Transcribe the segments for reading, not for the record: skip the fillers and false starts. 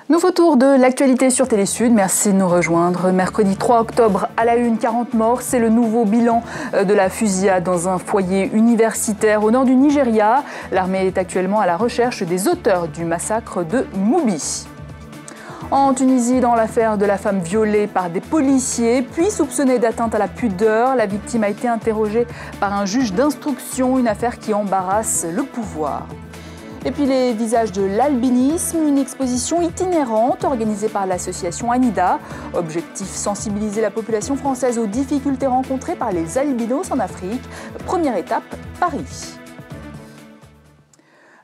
Nouveau tour de l'actualité sur Télésud, merci de nous rejoindre. Mercredi 3 octobre, à la une, 40 morts, c'est le nouveau bilan de la fusillade dans un foyer universitaire au nord du Nigeria. L'armée est actuellement à la recherche des auteurs du massacre de Moubi. En Tunisie, dans l'affaire de la femme violée par des policiers, puis soupçonnée d'atteinte à la pudeur, la victime a été interrogée par un juge d'instruction, une affaire qui embarrasse le pouvoir. Et puis les visages de l'albinisme, une exposition itinérante organisée par l'association Anida. Objectif, sensibiliser la population française aux difficultés rencontrées par les albinos en Afrique. Première étape, Paris.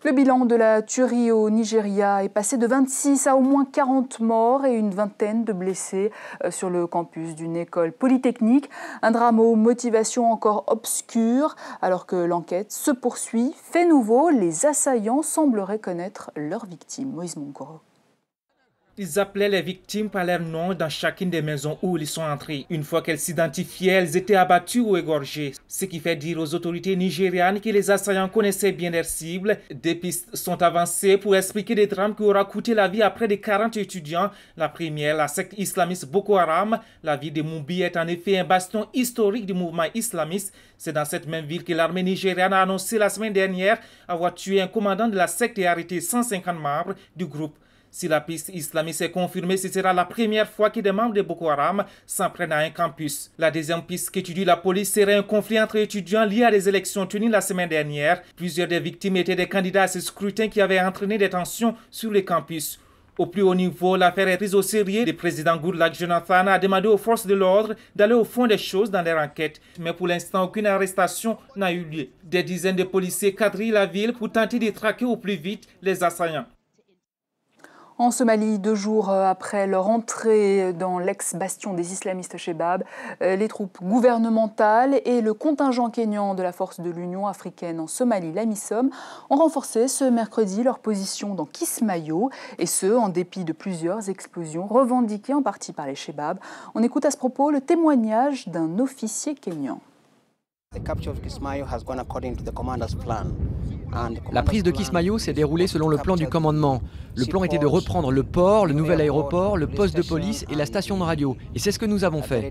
Le bilan de la tuerie au Nigeria est passé de 26 à au moins 40 morts et une vingtaine de blessés sur le campus d'une école polytechnique. Un drame aux motivations encore obscures. Alors que l'enquête se poursuit, fait nouveau, les assaillants sembleraient connaître leurs victimes. Moïse Monkoro. Ils appelaient les victimes par leur nom dans chacune des maisons où ils sont entrés. Une fois qu'elles s'identifiaient, elles étaient abattues ou égorgées. Ce qui fait dire aux autorités nigérianes que les assaillants connaissaient bien leurs cibles. Des pistes sont avancées pour expliquer des drames qui auraient coûté la vie à près de 40 étudiants. La première, la secte islamiste Boko Haram. La ville de Moubi est en effet un bastion historique du mouvement islamiste. C'est dans cette même ville que l'armée nigériane a annoncé la semaine dernière avoir tué un commandant de la secte et arrêté 150 membres du groupe. Si la piste islamiste est confirmée, ce sera la première fois que des membres de Boko Haram s'en prennent à un campus. La deuxième piste qu'étudie la police serait un conflit entre étudiants lié à des élections tenues la semaine dernière. Plusieurs des victimes étaient des candidats à ce scrutin qui avaient entraîné des tensions sur les campus. Au plus haut niveau, l'affaire est prise au sérieux. Le président Goodluck Jonathan a demandé aux forces de l'ordre d'aller au fond des choses dans leur enquête. Mais pour l'instant, aucune arrestation n'a eu lieu. Des dizaines de policiers quadrillent la ville pour tenter de traquer au plus vite les assaillants. En Somalie, 2 jours après leur entrée dans l'ex-bastion des islamistes Chebab, les troupes gouvernementales et le contingent kényan de la force de l'Union africaine en Somalie, l'AMISOM, ont renforcé ce mercredi leur position dans Kismayo, et ce, en dépit de plusieurs explosions revendiquées en partie par les Chebab. On écoute à ce propos le témoignage d'un officier kényan. La prise de Kismayo s'est déroulée selon le plan du commandement. Le plan était de reprendre le port, le nouvel aéroport, le poste de police et la station de radio. Et c'est ce que nous avons fait.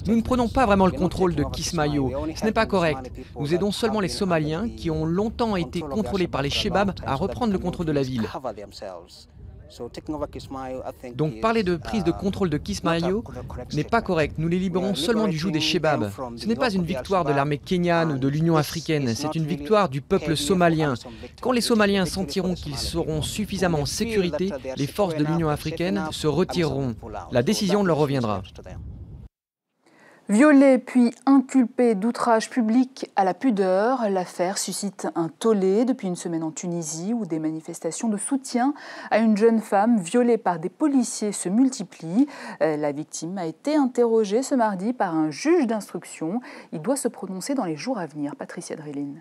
Nous ne prenons pas vraiment le contrôle de Kismayo. Ce n'est pas correct. Nous aidons seulement les Somaliens qui ont longtemps été contrôlés par les Chebab à reprendre le contrôle de la ville. Donc parler de prise de contrôle de Kismayo n'est pas correct. Nous les libérons seulement du joug des Chebab. Ce n'est pas une victoire de l'armée kenyane ou de l'Union africaine, c'est une victoire du peuple somalien. Quand les Somaliens sentiront qu'ils seront suffisamment en sécurité, les forces de l'Union africaine se retireront. La décision leur reviendra. Violé puis inculpé d'outrage public à la pudeur, l'affaire suscite un tollé depuis une semaine en Tunisie où des manifestations de soutien à une jeune femme violée par des policiers se multiplient. La victime a été interrogée ce mardi par un juge d'instruction. Il doit se prononcer dans les jours à venir. Patricia Drelin.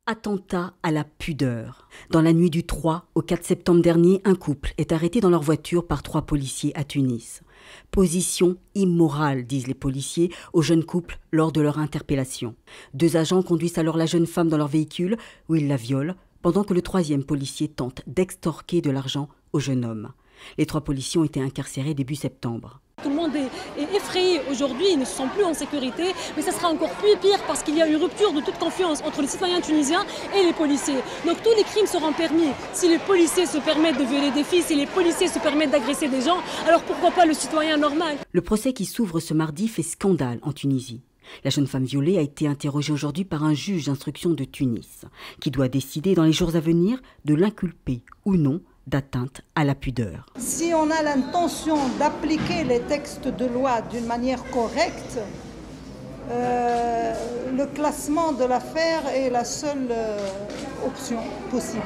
Attentat à la pudeur. Dans la nuit du 3 au 4 septembre dernier, un couple est arrêté dans leur voiture par 3 policiers à Tunis. Position immorale, disent les policiers au jeune couple lors de leur interpellation. 2 agents conduisent alors la jeune femme dans leur véhicule où ils la violent, pendant que le 3e policier tente d'extorquer de l'argent au jeune homme. Les 3 policiers ont été incarcérés début septembre. Tout le monde est effrayé aujourd'hui, ils ne se sentent plus en sécurité, mais ça sera encore plus pire parce qu'il y a une rupture de toute confiance entre les citoyens tunisiens et les policiers. Donc tous les crimes seront permis. Si les policiers se permettent de violer des filles, si les policiers se permettent d'agresser des gens, alors pourquoi pas le citoyen normal? Le procès qui s'ouvre ce mardi fait scandale en Tunisie. La jeune femme violée a été interrogée aujourd'hui par un juge d'instruction de Tunis, qui doit décider dans les jours à venir de l'inculper ou non d'atteinte à la pudeur. Si on a l'intention d'appliquer les textes de loi d'une manière correcte, le classement de l'affaire est la seule option possible.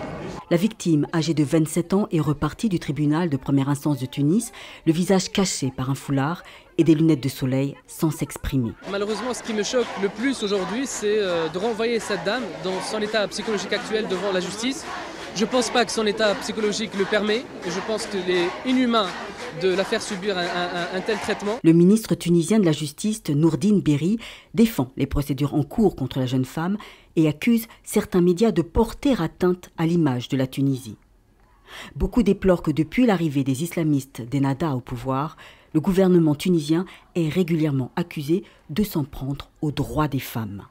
La victime, âgée de 27 ans, est repartie du tribunal de première instance de Tunis, le visage caché par un foulard et des lunettes de soleil, sans s'exprimer. Malheureusement, ce qui me choque le plus aujourd'hui, c'est de renvoyer cette dame dans son état psychologique actuel devant la justice. Je ne pense pas que son état psychologique le permet et je pense qu'il est inhumain de la faire subir un tel traitement. Le ministre tunisien de la Justice, Nourdine Berri, défend les procédures en cours contre la jeune femme et accuse certains médias de porter atteinte à l'image de la Tunisie. Beaucoup déplorent que depuis l'arrivée des islamistes d'Ennahda au pouvoir, le gouvernement tunisien est régulièrement accusé de s'en prendre aux droits des femmes.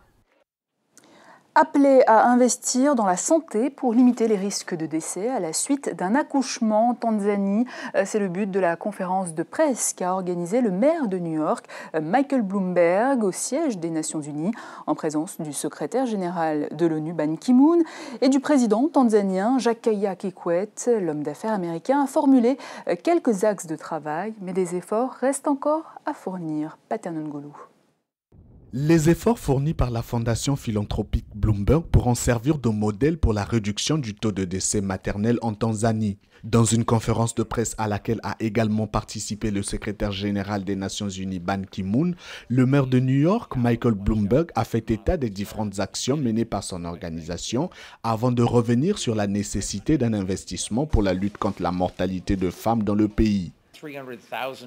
Appelé à investir dans la santé pour limiter les risques de décès à la suite d'un accouchement en Tanzanie. C'est le but de la conférence de presse qu'a organisée le maire de New York, Michael Bloomberg, au siège des Nations Unies, en présence du secrétaire général de l'ONU, Ban Ki-moon, et du président tanzanien, Jakaya Kikwete. L'homme d'affaires américain a formulé quelques axes de travail, mais des efforts restent encore à fournir. Paternon Ngolo. Les efforts fournis par la fondation philanthropique Bloomberg pourront servir de modèle pour la réduction du taux de décès maternel en Tanzanie. Dans une conférence de presse à laquelle a également participé le secrétaire général des Nations Unies Ban Ki-moon, le maire de New York, Michael Bloomberg, a fait état des différentes actions menées par son organisation avant de revenir sur la nécessité d'un investissement pour la lutte contre la mortalité de femmes dans le pays. 300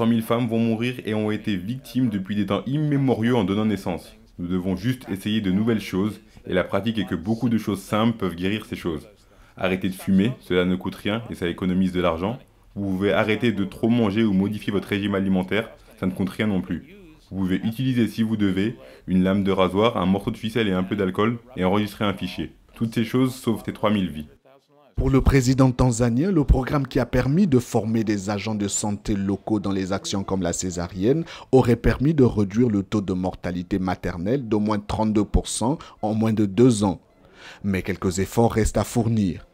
000 femmes vont mourir et ont été victimes depuis des temps immémoriaux en donnant naissance. Nous devons juste essayer de nouvelles choses et la pratique est que beaucoup de choses simples peuvent guérir ces choses. Arrêtez de fumer, cela ne coûte rien et ça économise de l'argent. Vous pouvez arrêter de trop manger ou modifier votre régime alimentaire, ça ne coûte rien non plus. Vous pouvez utiliser si vous devez une lame de rasoir, un morceau de ficelle et un peu d'alcool et enregistrer un fichier. Toutes ces choses sauvent ces 3000 vies. Pour le président tanzanien, le programme qui a permis de former des agents de santé locaux dans les actions comme la césarienne aurait permis de réduire le taux de mortalité maternelle d'au moins 32% en moins de 2 ans. Mais quelques efforts restent à fournir.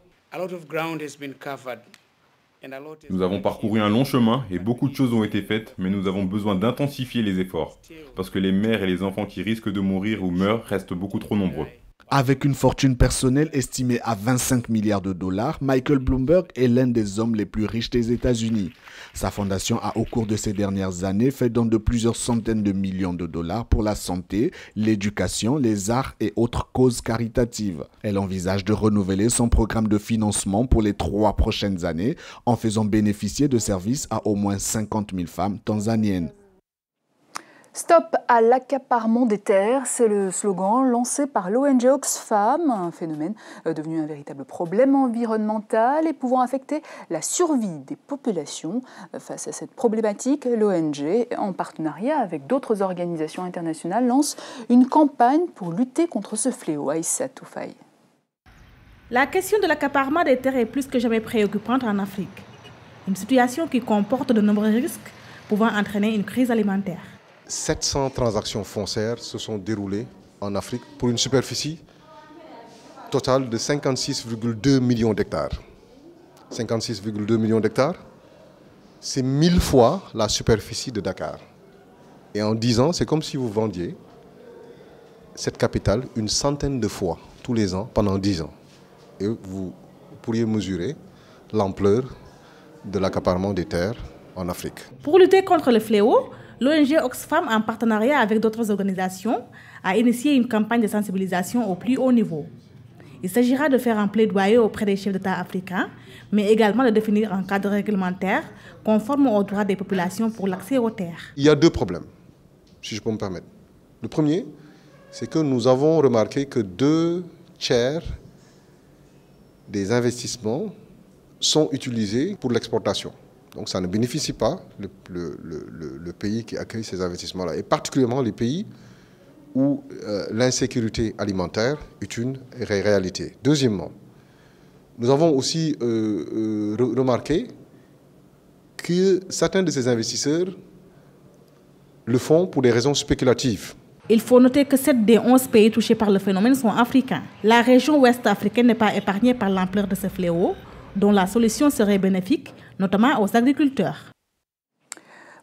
Nous avons parcouru un long chemin et beaucoup de choses ont été faites, mais nous avons besoin d'intensifier les efforts, parce que les mères et les enfants qui risquent de mourir ou meurent restent beaucoup trop nombreux. Avec une fortune personnelle estimée à 25 milliards de dollars, Michael Bloomberg est l'un des hommes les plus riches des États-Unis. Sa fondation a au cours de ces dernières années fait don de plusieurs centaines de millions de dollars pour la santé, l'éducation, les arts et autres causes caritatives. Elle envisage de renouveler son programme de financement pour les 3 prochaines années en faisant bénéficier de services à au moins 50 000 femmes tanzaniennes. Stop à l'accaparement des terres, c'est le slogan lancé par l'ONG Oxfam, un phénomène devenu un véritable problème environnemental et pouvant affecter la survie des populations. Face à cette problématique, l'ONG, en partenariat avec d'autres organisations internationales, lance une campagne pour lutter contre ce fléau. Aïssa Toufaï. La question de l'accaparement des terres est plus que jamais préoccupante en Afrique. Une situation qui comporte de nombreux risques pouvant entraîner une crise alimentaire. 700 transactions foncières se sont déroulées en Afrique pour une superficie totale de 56,2 millions d'hectares. 56,2 millions d'hectares, c'est 1000 fois la superficie de Dakar. Et en 10 ans, c'est comme si vous vendiez cette capitale une centaine de fois tous les ans pendant 10 ans. Et vous pourriez mesurer l'ampleur de l'accaparement des terres en Afrique. Pour lutter contre le fléau, l'ONG Oxfam, en partenariat avec d'autres organisations, a initié une campagne de sensibilisation au plus haut niveau. Il s'agira de faire un plaidoyer auprès des chefs d'État africains, mais également de définir un cadre réglementaire conforme aux droits des populations pour l'accès aux terres. Il y a 2 problèmes, si je peux me permettre. Le premier, c'est que nous avons remarqué que 2 tiers des investissements sont utilisés pour l'exportation. Donc ça ne bénéficie pas le pays qui accueille ces investissements-là, et particulièrement les pays où l'insécurité alimentaire est une réalité. Deuxièmement, nous avons aussi remarqué que certains de ces investisseurs le font pour des raisons spéculatives. Il faut noter que 7 des 11 pays touchés par le phénomène sont africains. La région ouest africaine n'est pas épargnée par l'ampleur de ce fléau, dont la solution serait bénéfique, notamment aux agriculteurs.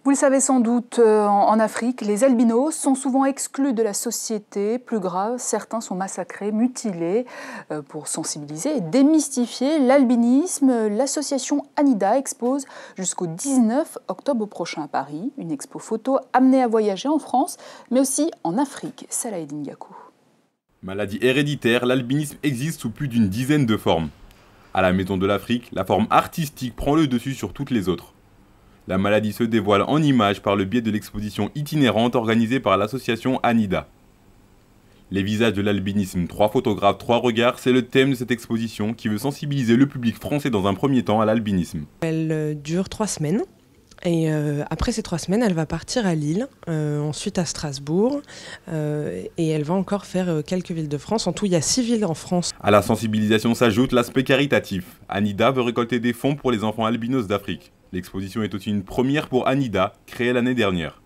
Vous le savez sans doute, en Afrique, les albinos sont souvent exclus de la société. Plus grave, certains sont massacrés, mutilés. Pour sensibiliser et démystifier l'albinisme, l'association Anida expose jusqu'au 19 octobre prochain à Paris. Une expo photo amenée à voyager en France, mais aussi en Afrique. Salah Eddine Gakou. Maladie héréditaire, l'albinisme existe sous plus d'une dizaine de formes. À la Maison de l'Afrique, la forme artistique prend le dessus sur toutes les autres. La maladie se dévoile en images par le biais de l'exposition itinérante organisée par l'association Anida. Les visages de l'albinisme, 3 photographes, 3 regards, c'est le thème de cette exposition qui veut sensibiliser le public français dans un premier temps à l'albinisme. Elle dure 3 semaines. Et après ces 3 semaines, elle va partir à Lille, ensuite à Strasbourg, et elle va encore faire quelques villes de France. En tout, il y a 6 villes en France. À la sensibilisation s'ajoute l'aspect caritatif. Anida veut récolter des fonds pour les enfants albinos d'Afrique. L'exposition est aussi une première pour Anida, créée l'année dernière.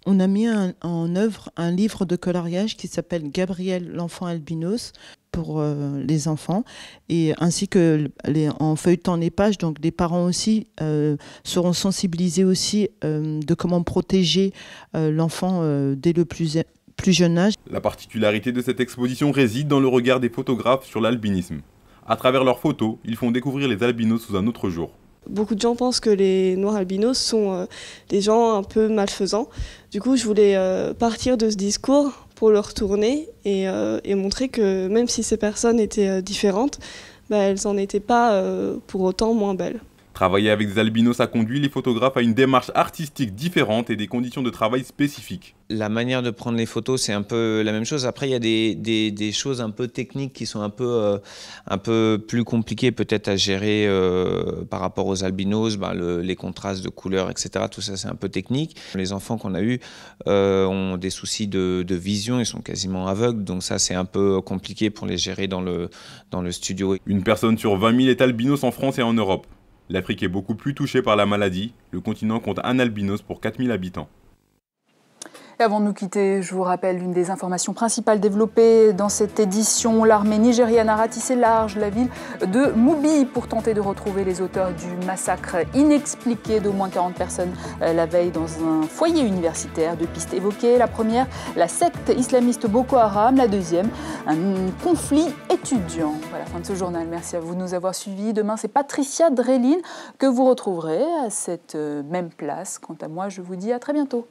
On a mis en œuvre un livre de coloriage qui s'appelle Gabriel l'enfant albinos pour les enfants, et ainsi que en feuilletant les pages, donc les parents aussi seront sensibilisés aussi de comment protéger l'enfant dès le plus jeune âge. La particularité de cette exposition réside dans le regard des photographes sur l'albinisme. À travers leurs photos, ils font découvrir les albinos sous un autre jour. Beaucoup de gens pensent que les noirs albinos sont des gens un peu malfaisants. Du coup, je voulais partir de ce discours pour le retourner et montrer que même si ces personnes étaient différentes, elles n'en étaient pas pour autant moins belles. Travailler avec des albinos a conduit les photographes à une démarche artistique différente et des conditions de travail spécifiques. La manière de prendre les photos, c'est un peu la même chose. Après, il y a des choses un peu techniques qui sont un peu plus compliquées peut-être à gérer par rapport aux albinos, les contrastes de couleurs, etc. Tout ça, c'est un peu technique. Les enfants qu'on a eus ont des soucis de vision, ils sont quasiment aveugles, donc ça, c'est un peu compliqué pour les gérer dans le studio. Une personne sur 20 000 est albinos en France et en Europe. L'Afrique est beaucoup plus touchée par la maladie. Le continent compte un albinos pour 4000 habitants. Et avant de nous quitter, je vous rappelle l'une des informations principales développées dans cette édition. L'armée nigériane a ratissé large la ville de Mubi pour tenter de retrouver les auteurs du massacre inexpliqué d'au moins 40 personnes la veille dans un foyer universitaire. 2 pistes évoquées. La première, la secte islamiste Boko Haram. La deuxième, un conflit étudiant. Voilà, fin de ce journal. Merci à vous de nous avoir suivis. Demain, c'est Patricia Dreline que vous retrouverez à cette même place. Quant à moi, je vous dis à très bientôt.